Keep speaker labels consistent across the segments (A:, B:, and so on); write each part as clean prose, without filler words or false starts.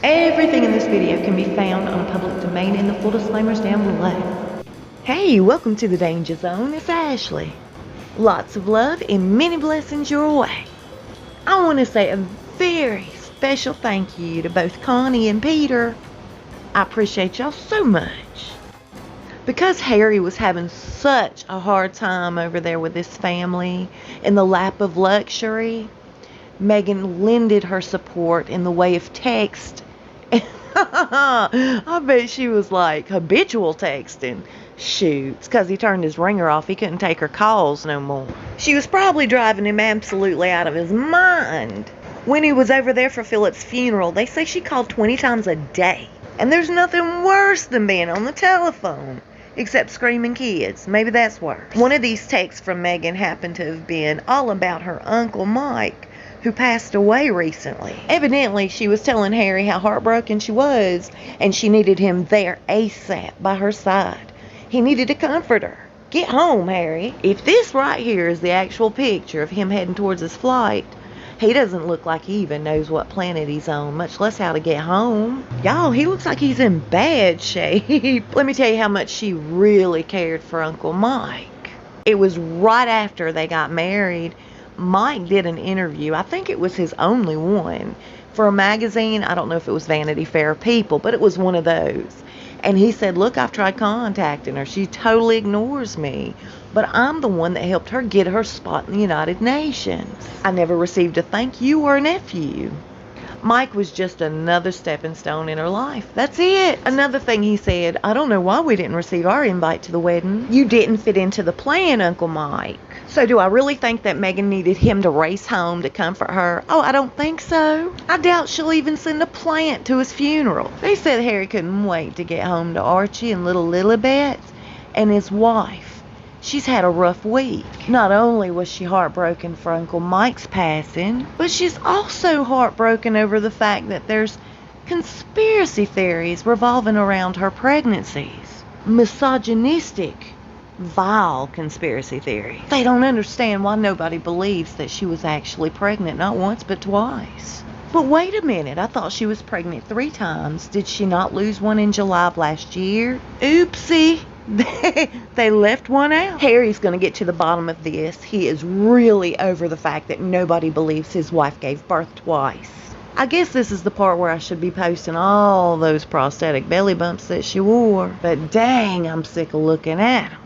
A: Everything in this video can be found on public domain and the full disclaimers down below. Hey, welcome to the Danger Zone. It's Ashley. Lots of love and many blessings your way. I want to say a very special thank you to both Connie and Peter. I appreciate y'all so much. Because Harry was having such a hard time over there with his family in the lap of luxury, Megan lended her support in the way of text. I bet she was like habitual texting. Shoots, because he turned his ringer off. He couldn't take her calls no more. She was probably driving him absolutely out of his mind. When he was over there for Philip's funeral, they say she called 20 times a day. And there's nothing worse than being on the telephone. Except screaming kids. Maybe that's worse. One of these texts from Megan happened to have been all about her Uncle Mike, who passed away recently. Evidently, she was telling Harry how heartbroken she was, and she needed him there ASAP by her side. He needed to comfort her. Get home, Harry. If this right here is the actual picture of him heading towards his flight, he doesn't look like he even knows what planet he's on, much less how to get home. Y'all, he looks like he's in bad shape. Let me tell you how much she really cared for Uncle Mike. It was right after they got married. Mike did an interview, I think it was his only one, for a magazine. I don't know if it was Vanity Fair or People, but it was one of those. And he said, look, I've tried contacting her. She totally ignores me. But I'm the one that helped her get her spot in the United Nations. I never received a thank you or an F.U. Mike was just another stepping stone in her life. That's it. Another thing he said, I don't know why we didn't receive our invite to the wedding. You didn't fit into the plan, Uncle Mike. So do I really think that Megan needed him to race home to comfort her? Oh, I don't think so. I doubt she'll even send a plant to his funeral. They said Harry couldn't wait to get home to Archie and little Lilibet and his wife. She's had a rough week. Not only was she heartbroken for Uncle Mike's passing, but she's also heartbroken over the fact that there's conspiracy theories revolving around her pregnancies. Misogynistic, vile conspiracy theory. They don't understand why nobody believes that she was actually pregnant, not once but twice. But wait a minute, I thought she was pregnant 3 times. Did she not lose one in July of last year? Oopsie. They left one out. Harry's going to get to the bottom of this. He is really over the fact that nobody believes his wife gave birth twice. I guess this is the part where I should be posting all those prosthetic belly bumps that she wore. But dang, I'm sick of looking at them.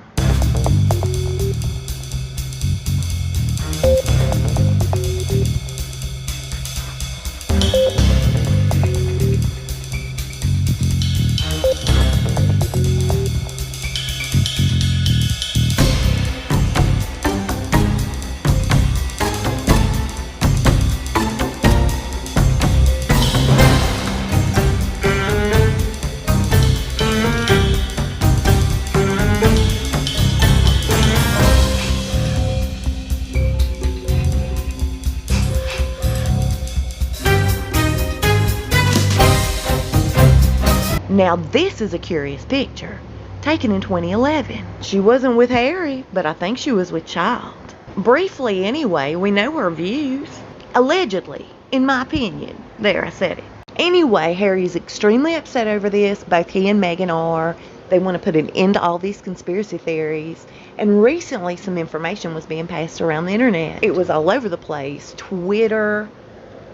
A: Now this is a curious picture, taken in 2011. She wasn't with Harry, but I think she was with Child. Briefly anyway, we know her views. Allegedly, in my opinion. There, I said it. Anyway, Harry's extremely upset over this. Both he and Megan are. They want to put an end to all these conspiracy theories. And recently some information was being passed around the internet. It was all over the place. Twitter,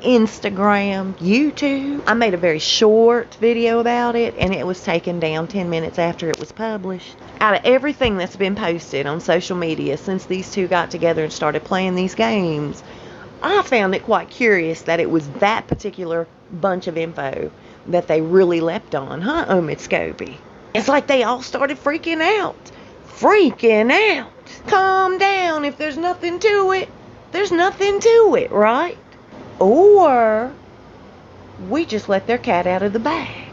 A: Instagram, YouTube. I made a very short video about it, and it was taken down 10 minutes after it was published. Out of everything that's been posted on social media since these two got together and started playing these games, I found it quite curious that it was that particular bunch of info that they really leapt on, huh, Omitscopy? It's like they all started freaking out. Freaking out. Calm down. If there's nothing to it, there's nothing to it, right? Or we just let their cat out of the bag.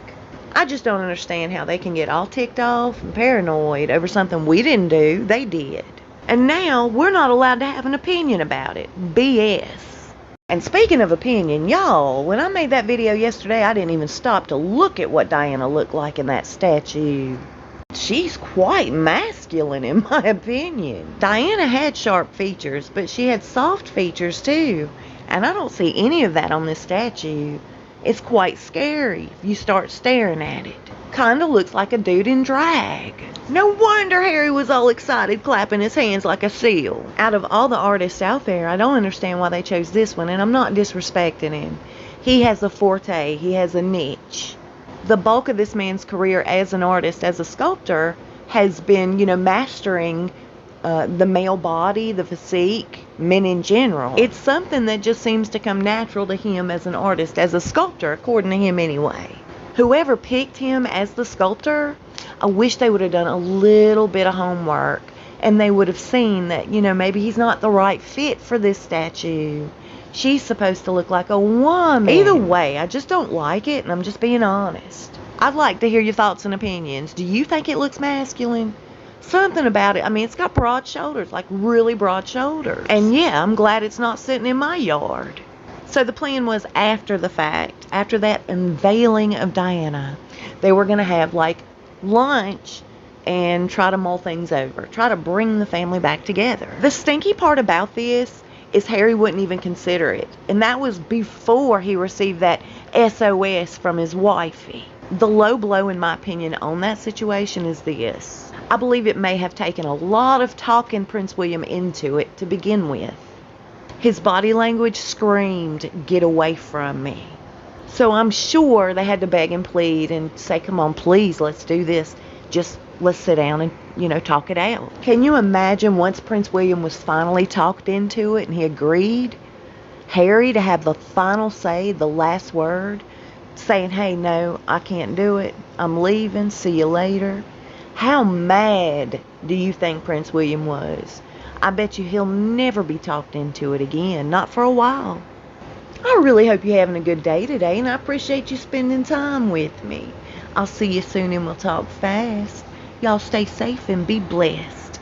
A: I just don't understand how they can get all ticked off and paranoid over something we didn't do, they did. And now we're not allowed to have an opinion about it. BS. And speaking of opinion, y'all, when I made that video yesterday, I didn't even stop to look at what Diana looked like in that statue. She's quite masculine in my opinion. Diana had sharp features, but she had soft features too. And I don't see any of that on this statue. It's quite scary if you start staring at it. Kinda looks like a dude in drag. No wonder Harry was all excited, clapping his hands like a seal. Out of all the artists out there, I don't understand why they chose this one, and I'm not disrespecting him. He has a forte, he has a niche. The bulk of this man's career as an artist, as a sculptor, has been, mastering the male body, the physique, men in general. It's something that just seems to come natural to him as an artist, as a sculptor, according to him anyway. Whoever picked him as the sculptor, I wish they would have done a little bit of homework, and they would have seen that, maybe he's not the right fit for this statue. She's supposed to look like a woman. Either way, I just don't like it, and I'm just being honest. I'd like to hear your thoughts and opinions. Do you think it looks masculine? Something about it. I mean, it's got broad shoulders, like really broad shoulders. And yeah, I'm glad it's not sitting in my yard. So the plan was, after the fact, after that unveiling of Diana, they were going to have like lunch and try to mull things over, try to bring the family back together. The stinky part about this is Harry wouldn't even consider it, and that was before he received that SOS from his wifey. The low blow, in my opinion, on that situation is this. I believe it may have taken a lot of talking Prince William into it to begin with. His body language screamed, "Get away from me." So I'm sure they had to beg and plead and say, "Come on, please, let's do this. Just let's sit down and, talk it out." Can you imagine, once Prince William was finally talked into it and he agreed, Harry to have the final say, the last word, saying, "Hey, no, I can't do it. I'm leaving. See you later." How mad do you think Prince William was? I bet you he'll never be talked into it again, not for a while. I really hope you're having a good day today, and I appreciate you spending time with me. I'll see you soon, and we'll talk fast. Y'all stay safe and be blessed.